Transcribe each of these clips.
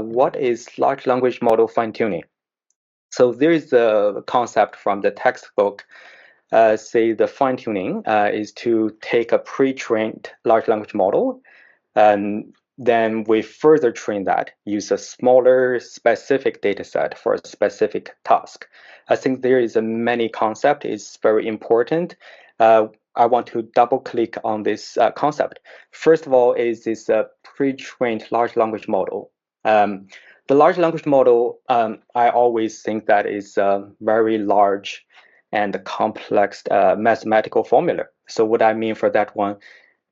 what is large language model fine-tuning? So there is a concept from the textbook. Say the fine-tuning is to take a pre-trained large language model, and then we further train that, use a smaller specific data set for a specific task. I think there is a many concept is very important. I want to double click on this concept. First of all, is this pre-trained large language model. The large language model, I always think that is a very large and complex mathematical formula. So what I mean for that one,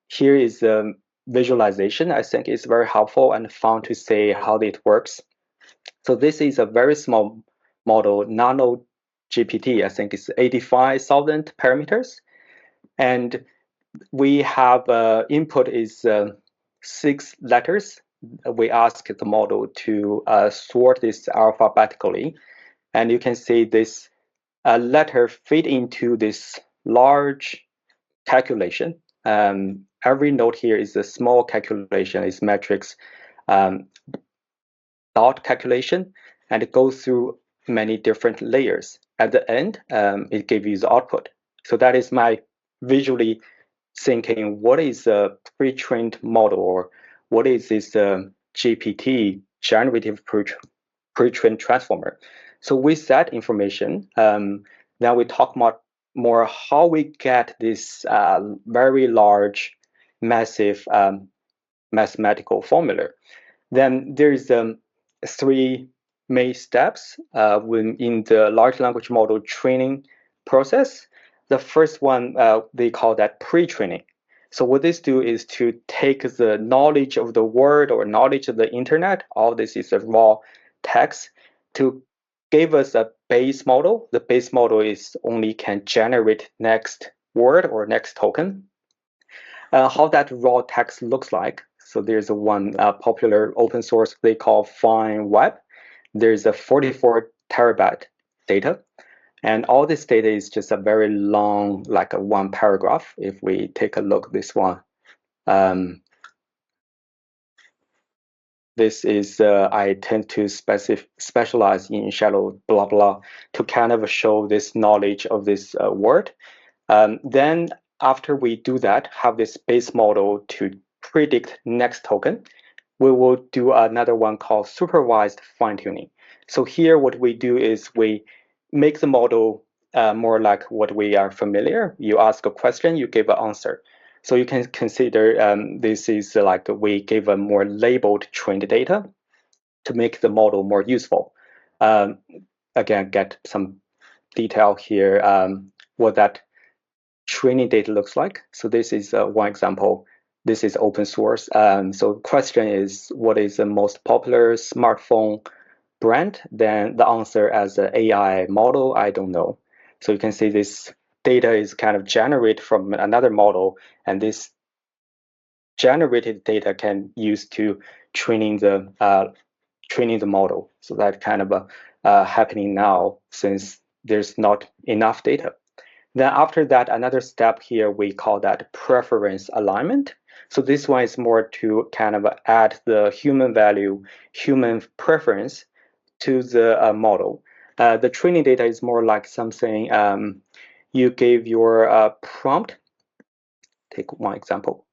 here is the visualization. I think is very helpful and fun to see how it works. So this is a very small model, nano GPT. I think it's 85,000 parameters. And we have input is 6 letters. We ask the model to sort this alphabetically. And you can see this letter fit into this large calculation. Every node here is a small calculation, is matrix dot calculation, and it goes through many different layers. At the end, it gives you the output. So that is my visually thinking, what is a pre-trained model, or what is this GPT, generative pre-trained transformer? So with that information, now we talk more how we get this very large, massive mathematical formula. Then there's 3 main steps in the large language model training process. The first one, they call that pre-training. So what this do is to take the knowledge of the world or knowledge of the internet, all this is a raw text, to give us a base model. The base model is only can generate next word or next token. How that raw text looks like. So there's one popular open source they call Fine Web. There's a 44 terabyte data. And all this data is just a very long, like a 1 paragraph. If we take a look at this one, this is, I tend to specialize in shallow blah, blah, to kind of show this knowledge of this word. Then after we do that, have this base model to predict next token, we will do another one called supervised fine-tuning. So here what we do is we make the model more like what we are familiar. You ask a question, you give an answer. So you can consider this is like we give a more labeled trained data to make the model more useful. Again, get some detail here, what that training data looks like. So this is one example. This is open source. So the question is, what is the most popular smartphone brand? Then the answer as an AI model, I don't know. So you can see this data is kind of generated from another model, and this generated data can use to training the model. So that kind of happening now since there's not enough data. Then after that, another step here, we call that preference alignment. So this one is more to kind of add the human value, human preference to the model. The training data is more like something you gave your prompt. Take one example.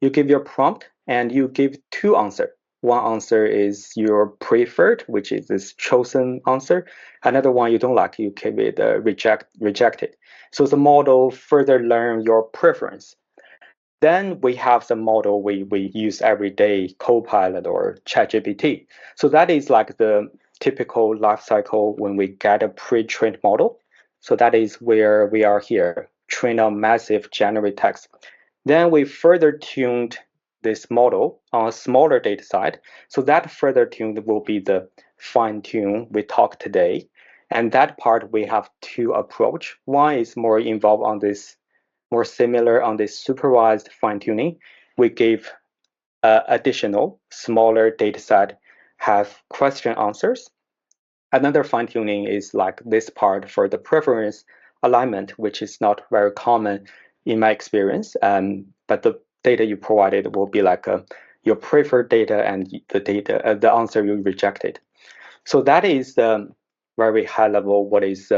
You give your prompt and you give 2 answers. One answer is your preferred, which is this chosen answer. Another one you don't like, you give it rejected. So the model further learn your preference. Then we have the model we use every day, Copilot or ChatGPT. So that is like the typical life cycle when we get a pre-trained model. So that is where we are here, train a massive generate text. Then we further tuned this model on a smaller data set. So that further tuned will be the fine-tune we talked today. And that part we have 2 approach. One is more involved on this, more similar on this supervised fine-tuning. We give additional smaller data set have question answers. Another fine-tuning is like this part for the preference alignment, which is not very common in my experience. But the data you provided will be like your preferred data and the answer you rejected. So that is the very high level what is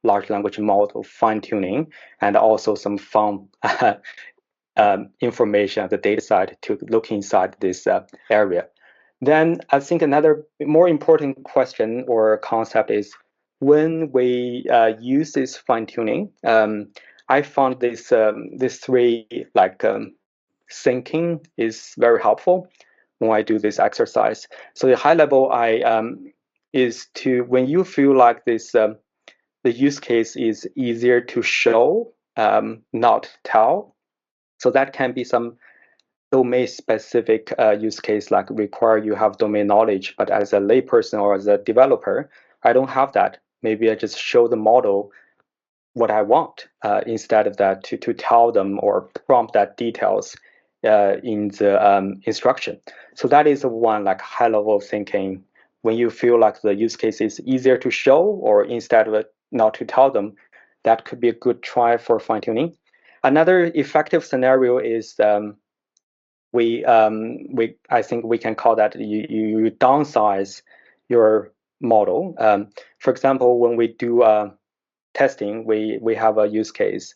large language model fine-tuning, and also some fun information at the data side to look inside this area. Then I think another more important question or concept is when we use this fine-tuning, I found this three thinking is very helpful when I do this exercise. So the high level is to when you feel like this the use case is easier to show, not tell. So that can be some domain specific use case like require you have domain knowledge, but as a layperson or as a developer, I don't have that. Maybe I just show the model what I want instead of that to tell them or prompt that details in the instruction. So that is one like high level thinking when you feel like the use case is easier to show or instead of not to tell them, that could be a good try for fine tuning. Another effective scenario is I think we can call that you downsize your model. For example, when we do testing, we have a use case.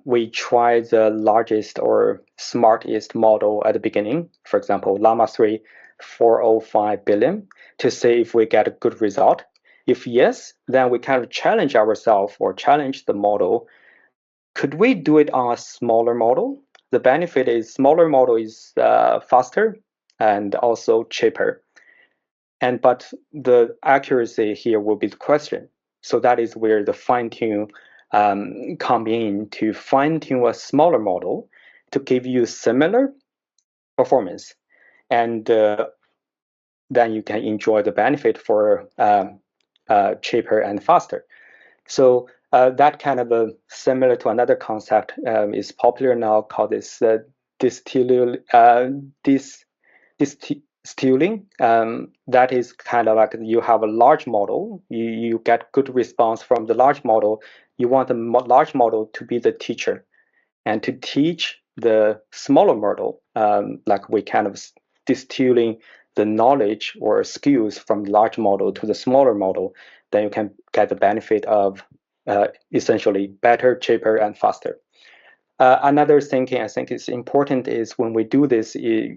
We try the largest or smartest model at the beginning, for example, Llama 3, 405 billion, to see if we get a good result. If yes, then we kind of challenge ourselves or challenge the model. Could we do it on a smaller model? The benefit is smaller model is faster and also cheaper. But the accuracy here will be the question. So that is where the fine-tune come in to fine-tune a smaller model to give you similar performance. And then you can enjoy the benefit for cheaper and faster. So that kind of similar to another concept is popular now called this distilling. That is kind of like you have a large model, you get good response from the large model. You want the large model to be the teacher and to teach the smaller model, like we kind of distilling the knowledge or skills from the large model to the smaller model, then you can get the benefit of essentially better, cheaper, and faster. Another thinking I think is important is when we do this,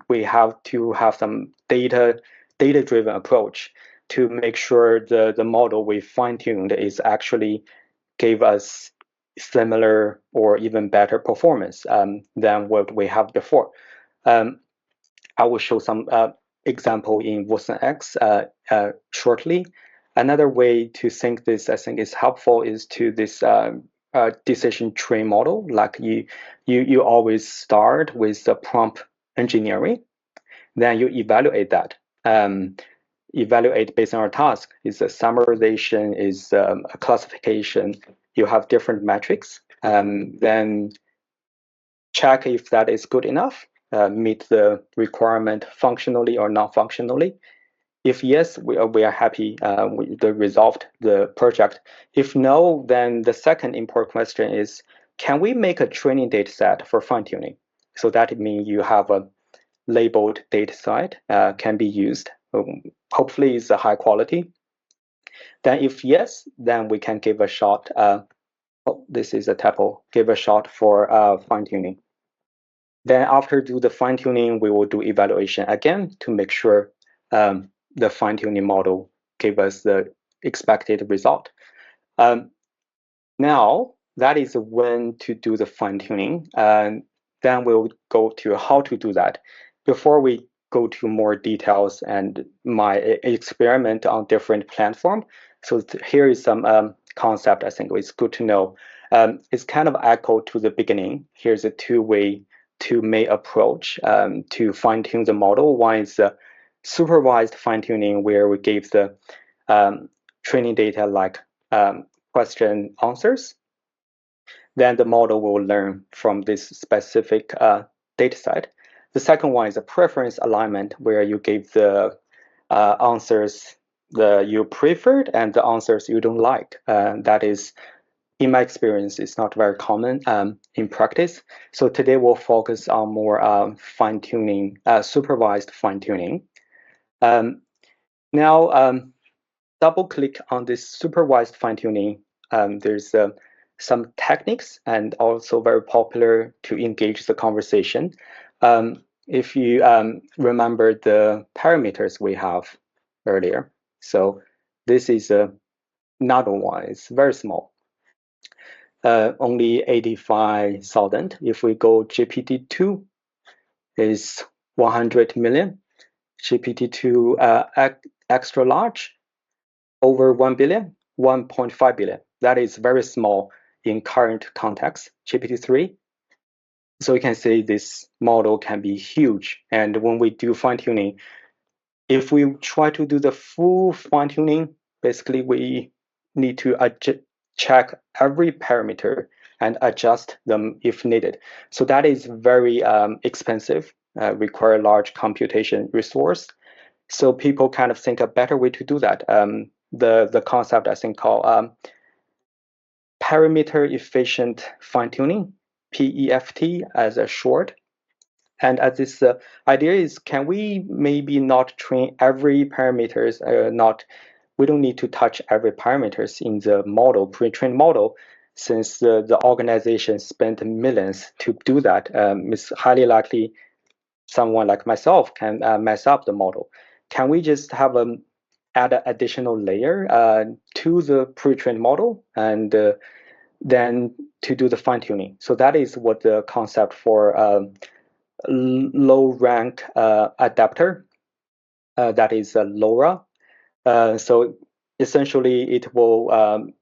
we have to have some data-driven approach to make sure the model we fine-tuned is actually gave us similar or even better performance than what we have before. I will show some example in Watson X shortly. Another way to think this, I think, is helpful is to this decision tree model. Like you always start with the prompt engineering, then you evaluate that. Evaluate based on our task. Is a summarization, is a classification. You have different metrics. Then check if that is good enough, meet the requirement functionally or non-functionally. If yes, we are happy with the result, the project. If no, then the second important question is, can we make a training data set for fine-tuning? So that means you have a labeled data set can be used. Hopefully it's a high quality. Then if yes, then we can give a shot. This is a typo. Give a shot for fine-tuning. Then after do the fine-tuning, we will do evaluation again to make sure the fine-tuning model give us the expected result. Now, that is when to do the fine-tuning. And then we'll go to how to do that. Before we go to more details and my experiment on different platform. So here is some concept I think is good to know. It's kind of echo to the beginning. Here's a two-way two-way approach to fine-tune the model. One is supervised fine-tuning, where we give the training data like question answers. Then the model will learn from this specific data set. The second one is a preference alignment, where you give the answers you preferred and the answers you don't like. That is in my experience, it's not very common in practice. So today we'll focus on more fine-tuning, supervised fine-tuning. Now, double click on this supervised fine-tuning. There's some techniques and also very popular to engage the conversation. If you remember the parameters we have earlier, so this is another one. It's very small, only 85,000. If we go GPT-2, is 100 million. GPT-2 extra large, over 1 billion, 1.5 billion. That is very small in current context. GPT-3. So you can see this model can be huge. And when we do fine-tuning, if we try to do the full fine-tuning, basically we need to check every parameter and adjust them if needed. So that is very expensive, require large computation resource. So people kind of think a better way to do that. The concept I think called parameter efficient fine-tuning, PEFT as a short. And as this idea is, can we maybe not train every parameters? We don't need to touch every parameters in the model, pre-trained model, since the organization spent millions to do that. It's highly likely someone like myself can mess up the model. Can we just have add an additional layer to the pre-trained model and then to do the fine-tuning? So that is what the concept for low rank adapter, that is LoRa. So essentially it will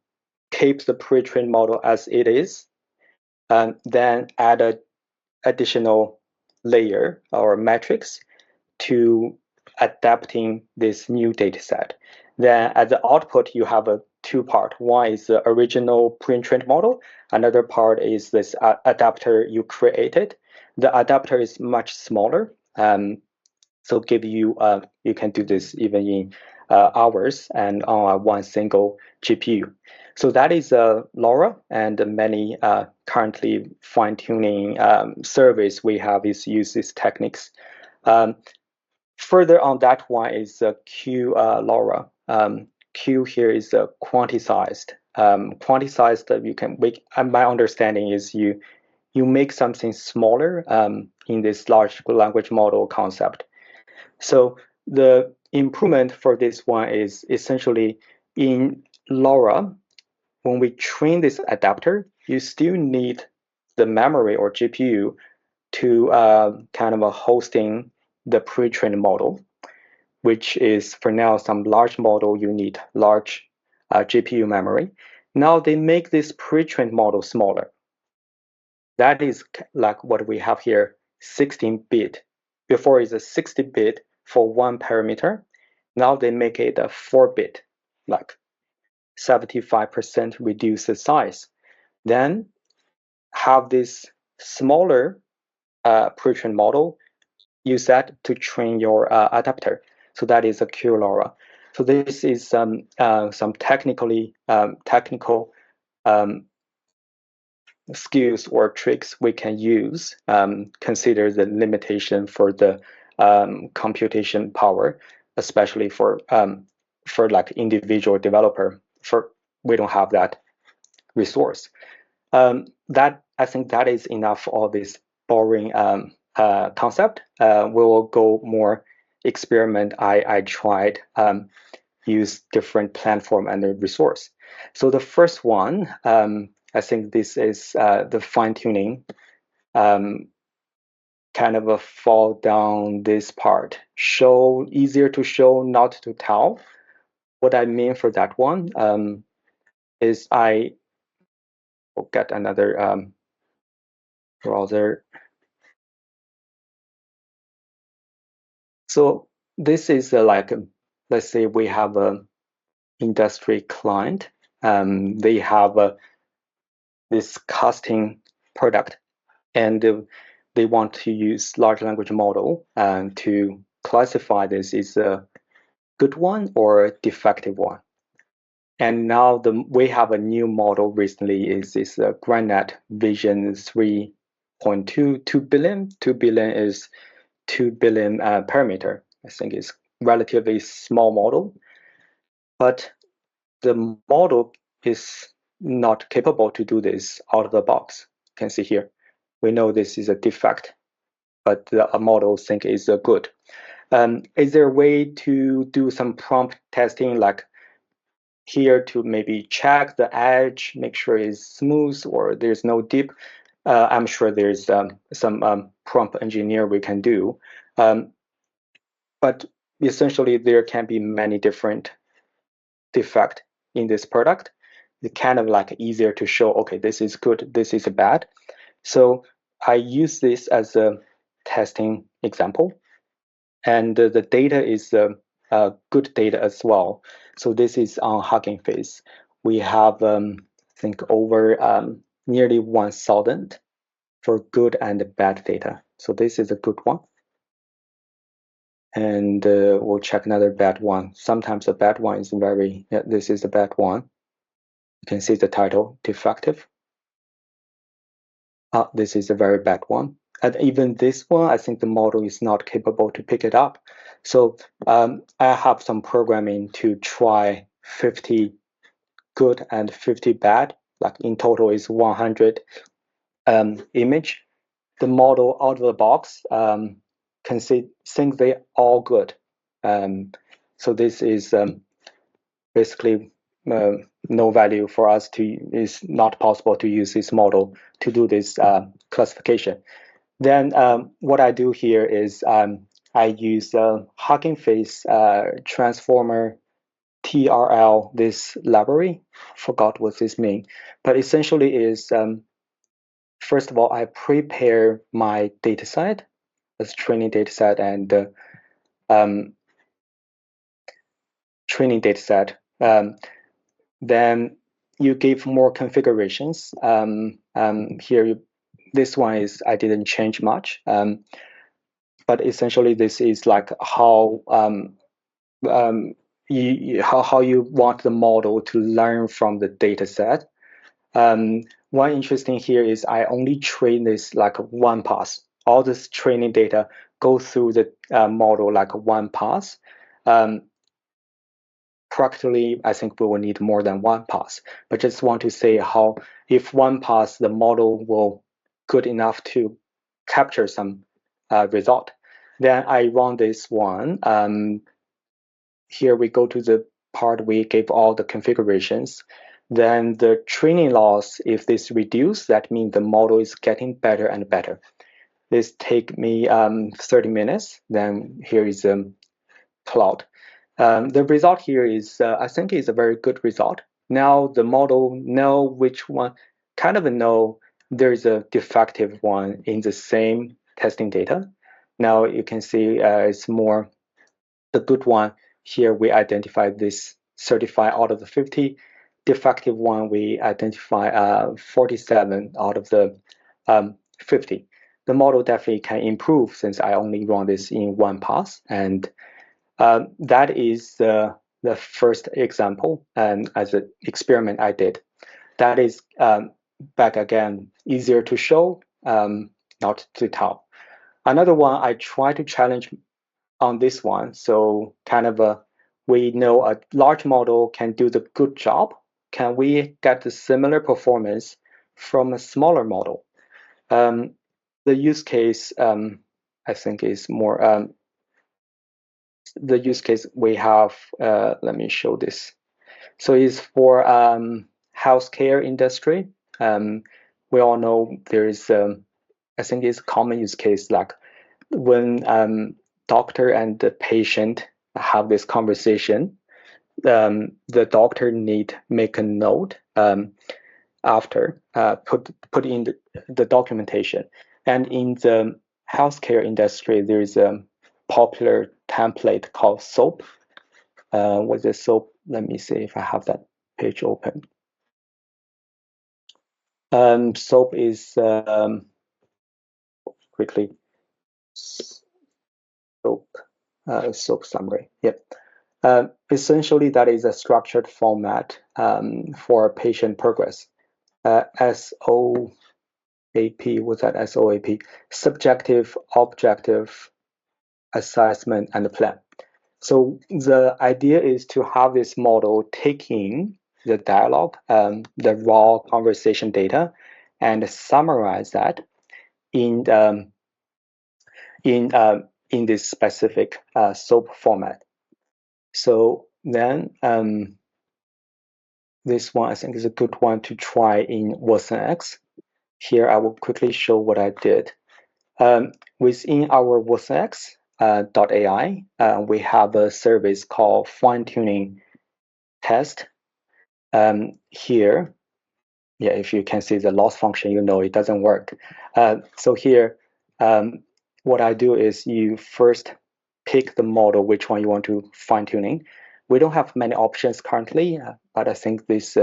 keep the pre-trained model as it is, and then add an additional layer or matrix to adapting this new data set. Then at the output, you have a two part. One is the original pre-trained model. Another part is this adapter you created. The adapter is much smaller. So give you, you can do this even in hours and on one single GPU. So that is LoRa, and many currently fine-tuning surveys we have is use these techniques. Further on that one is Q LoRa. Q here is quantized. Quantized, you can make. My understanding is you make something smaller in this large language model concept. So the improvement for this one is essentially in LoRa. When we train this adapter, you still need the memory or GPU to kind of a hosting the pre-trained model, which is for now some large model you need large GPU memory. Now they make this pre-trained model smaller. That is like what we have here, 16-bit. Before is a 60-bit for one parameter. Now they make it a 4-bit, like 75% reduce the size. Then have this smaller pre-trained model, use that to train your adapter. So that is a QLoRa. So this is some technical skills or tricks we can use. Consider the limitation for the computation power, especially for like individual developer. We don't have that resource. That I think that is enough for this boring concept. We will go more experiment. I tried use different platform and the resource. So the first one, I think this is the fine-tuning, kind of a fall down this part. Show, easier to show, not to tell. What I mean for that one is I will get another browser. So this is like, let's say we have a industry client. They have this casting product, and they want to use large language model to classify this is a good one or a defective one. And now we have a new model recently is this GrandNet Vision 3.2 billion. 2 billion is 2 billion parameter. I think it's relatively small model, but the model is not capable to do this out of the box. You can see here. We know this is a defect, but the model think is good. Is there a way to do some prompt testing like here to maybe check the edge, make sure it's smooth or there's no dip? I'm sure there's some prompt engineer we can do. But essentially there can be many different defect in this product. It's kind of like easier to show, okay, this is good, this is bad. So I use this as a testing example. And the data is good data as well. So this is on Hugging Face. We have, I think, over nearly 1,000 for good and bad data. So this is a good one. And we'll check another bad one. Sometimes the bad one is very, yeah, this is a bad one. You can see the title, defective. This is a very bad one. And even this one, I think the model is not capable to pick it up. So I have some programming to try 50 good and 50 bad, like in total is 100 image. The model out of the box can think they all good. So this is basically no value for us to, it's not possible to use this model to do this classification. Then what I do here is I use Hugging Face transformer TRL, this library. Forgot what this means, but essentially is first of all I prepare my dataset as training dataset and training dataset. Then you give more configurations. Here, this one is I didn't change much. But essentially this is like how how you want the model to learn from the data set. One interesting here is I only train this like one pass. All this training data go through the model like one pass. Practically, I think we will need more than one pass, but just want to say how if one pass, the model will good enough to capture some result. Then I run this one. Here we go to the part we gave all the configurations. Then the training loss, if this reduce, that means the model is getting better and better. This take me 30 minutes. Then here is a plot. The result here is, I think, is a very good result. Now the model know which one, kind of know there is a defective one in the same testing data. Now you can see it's more the good one. Here we identify this 35 out of the 50. Defective one, we identify 47 out of the 50. The model definitely can improve since I only run this in one pass. And that is the first example as an experiment I did. That is back again, easier to show, not to tell. Another one I try to challenge on this one. So kind of we know a large model can do the good job. Can we get the similar performance from a smaller model? The use case I think is more the use case we have. Let me show this. So it's for healthcare industry. We all know there is I think it's a common use case like when doctor and the patient have this conversation, the doctor need make a note after put in the documentation. And in the healthcare industry, there is a popular template called SOAP. With the SOAP, let me see if I have that page open. SOAP is quickly SOAP SOAP summary. Yep. Essentially, that is a structured format for patient progress. SOAP, what's that? SOAP, subjective, objective, assessment, and plan. So the idea is to have this model taking the dialogue, the raw conversation data, and summarize that in in this specific SOAP format. So then this one I think is a good one to try in watsonx. Here I will quickly show what I did. Within our watsonx .ai, we have a service called fine-tuning test. Here, yeah, if you can see the loss function, you know it doesn't work. So here, what I do is you first pick the model, which one you want to fine-tuning. We don't have many options currently, but I think this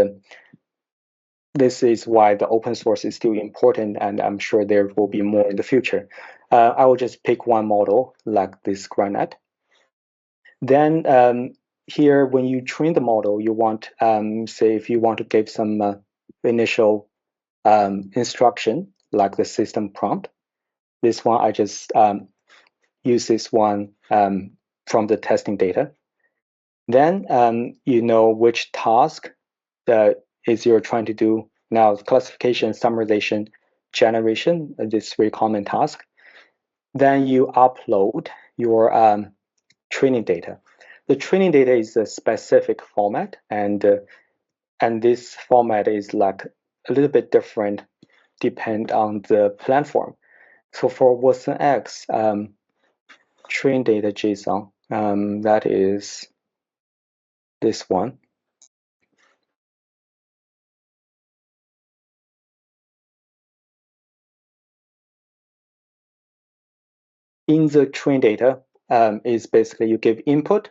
is why the open source is still important, and I'm sure there will be more in the future. I will just pick one model like this granite. Then here, when you train the model, you want, say, if you want to give some initial instruction, like the system prompt. This one, I just use this one from the testing data. Then you know which task is you're trying to do now: classification, summarization, generation, this very common task. Then you upload your training data. The training data is a specific format, and this format is like a little bit different depend on the platform. So for watsonx, train data JSON, that is this one. In the train data, is basically you give input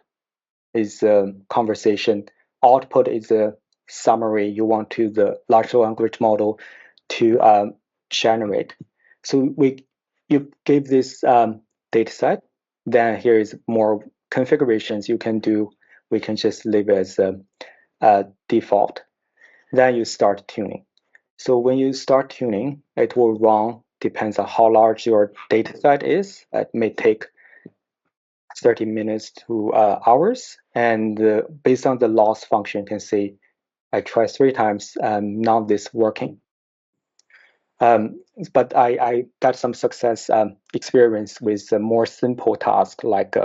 is a conversation, output is a summary you want to the large language model to generate. So you give this data set, then here is more configurations you can do. We can just leave it as a default. Then you start tuning. So when you start tuning, it will run, depends on how large your data set is. It may take 30 minutes to hours. And based on the loss function, you can see I tried 3 times, none of this working. But I got some success experience with a more simple task like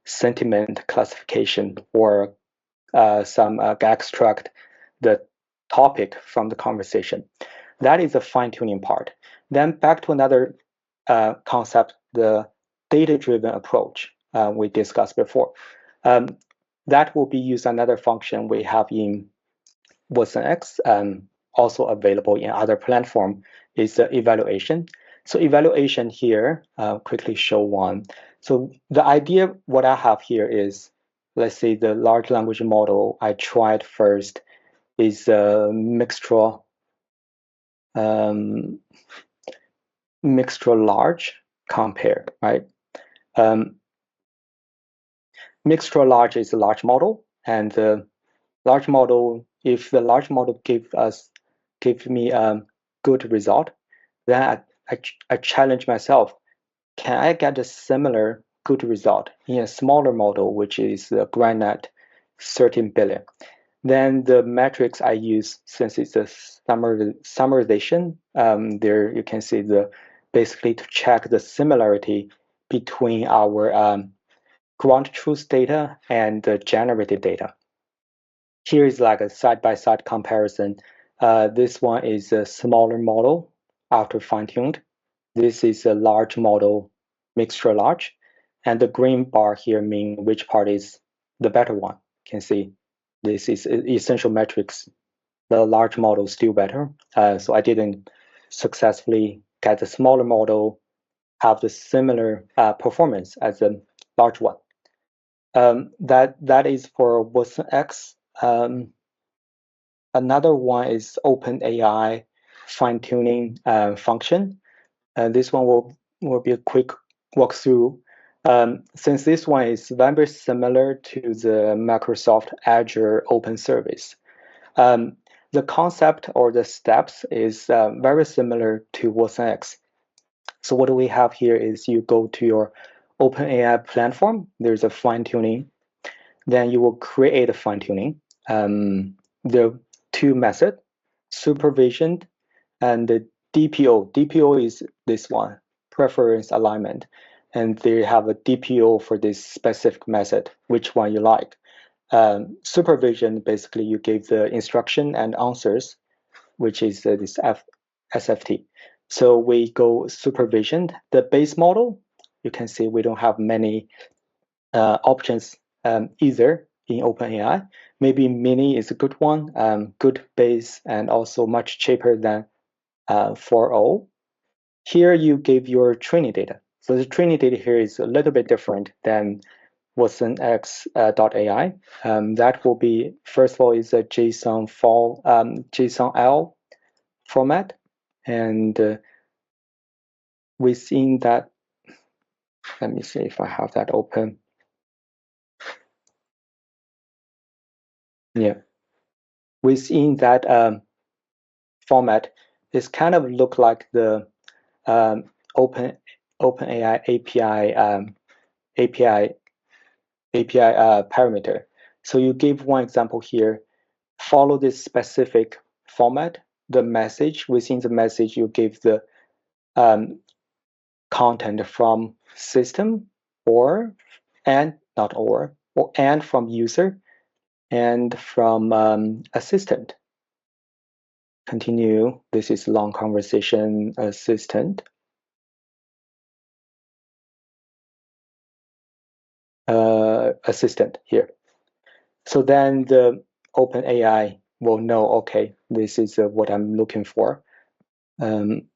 sentiment classification or some extract the topic from the conversation. That is the fine-tuning part. Then back to another concept, the data-driven approach we discussed before. That will be used another function we have in watsonx, also available in other platform, is the evaluation. So evaluation here, quickly show one. So the idea what I have here is, let's say the large language model I tried first is Mixtral large compare, right? Mixtral large is a large model, and the large model, if the large model give me a good result, then I challenge myself, can I get a similar good result in a smaller model, which is the granite 13 billion? Then the metrics I use, since it's a summarization, there you can see the basically to check the similarity between our ground truth data and the generated data. Here is like a side-by-side comparison. This one is a smaller model after fine-tuned. This is a large model, mixture large. And the green bar here means which part is the better one. You can see this is essential metrics. The large model is still better. So I didn't successfully get the smaller model have the similar performance as the large one. That is for watsonx. Another one is OpenAI fine-tuning function. This one will be a quick walkthrough. Since this one is very similar to the Microsoft Azure Open Service, the concept or the steps is very similar to watsonx. So what we have here is you go to your OpenAI platform, there's a fine-tuning, then you will create a fine-tuning. The two methods, supervision and the DPO. DPO is this one, preference alignment. And they have a DPO for this specific method, which one you like. Supervision, basically you give the instruction and answers, which is this SFT. So we go supervision. The base model, you can see we don't have many options either in OpenAI. Maybe Mini is a good one, good base and also much cheaper than 4.0. Here you give your training data. So the training data here is a little bit different than watsonx.ai. That will be, first of all, is a JSON file, JSON-L format. And within that, let me see if I have that open. Yeah. Within that format, it's kind of look like the OpenAI API parameter. So you give one example here, follow this specific format, the message, within the message you give the content from system or and from user and from assistant. Continue, this is long conversation assistant. Assistant here. So then the OpenAI will know, okay, this is what I'm looking for. Then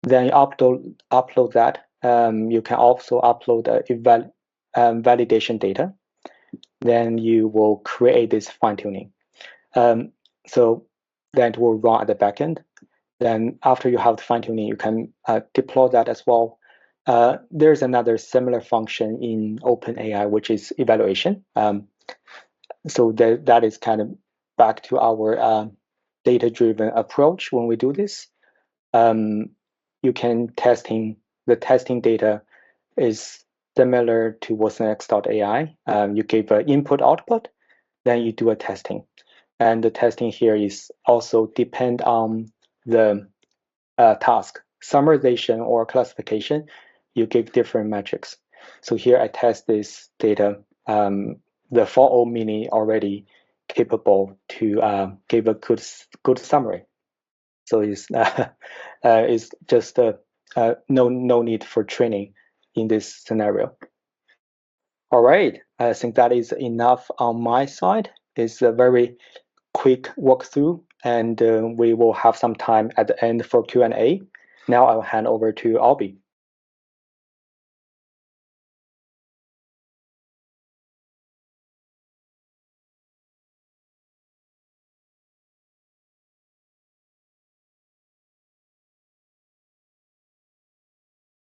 you upload that. You can also upload validation data. Then you will create this fine-tuning. So then it will run at the backend. Then after you have the fine-tuning, you can deploy that as well. There's another similar function in OpenAI, which is evaluation. So that is kind of back to our data-driven approach when we do this. You can the testing data is similar to watsonx.ai. You give an input-output, then you do a testing. And the testing here is also depend on the task. Summarization or classification, you give different metrics. So here I test this data. The 4.0 mini already capable to give a good summary. So it's just no need for training in this scenario. All right, I think that is enough on my side. It's a very quick walkthrough, and we will have some time at the end for Q&A. Now I'll hand over to Albie.